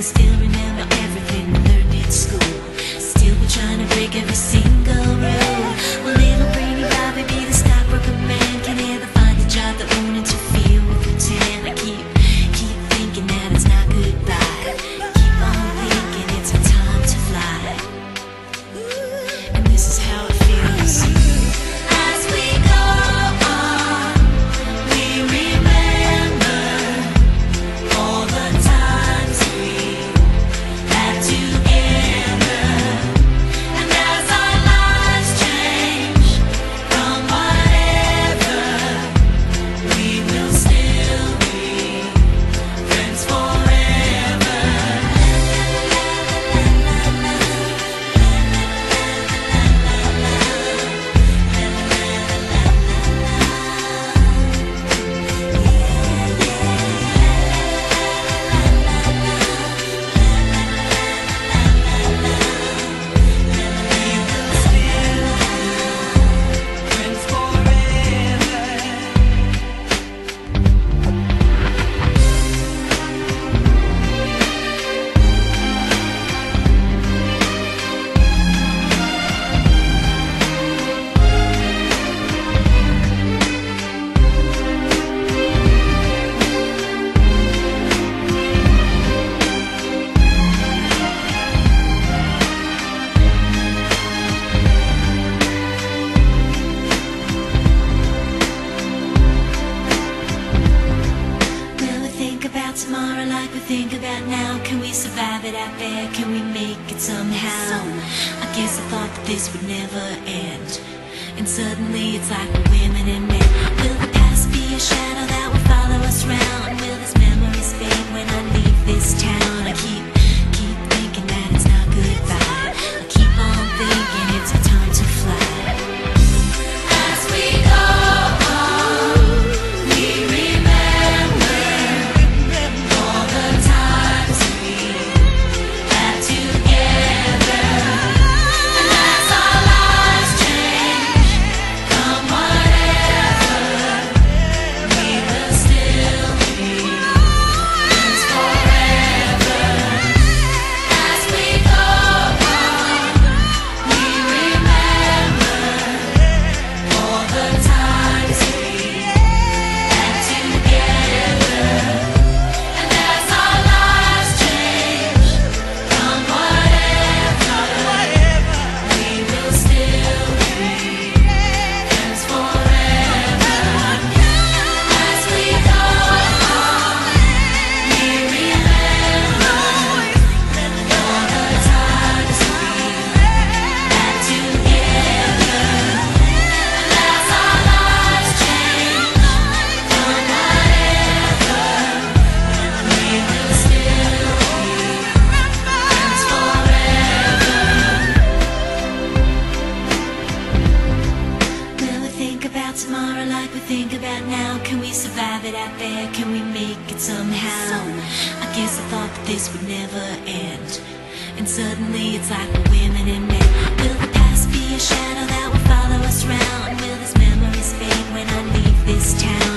still remember everything we learned in school. Still we're trying to break every single rule. Will little brainy Bobby be the stockbroker man? Can he ever find a job that won't interfere with routine? I keep thinking that it's not goodbye. Keep on thinking it's our time to fly. And this is how it feels. As we go on, we remember all the times we had together. And as our lives change from whatever, we will still be friends forever. Friends Will we think about tomorrow like we think about now? Can we survive it out there? Can we make it somehow? I guess I thought that this would never end, and suddenly it's like we're women and men. Will the past be a shadow that will follow us round? Will these memories fade when I leave this town? I keep thinking that it's not goodbye. I keep on thinking it's our time to fly. As we go on, we remember all the times we had together. And as our lives change from whatever, we will still be friends forever. As we go on, we remember all the times we had together. And as our lives change from whatever, we will still be friends forever. As we go on, we remember all the times we had together. And as our lives change from whatever, we will still be friends forever. Will we think about tomorrow like we think about now? Can we survive it out there? Can we make it somehow? I guess I thought that this would never end, and suddenly it's like we're women and men. Will the past be a shadow that will follow us round? Will these memories fade when I leave this town?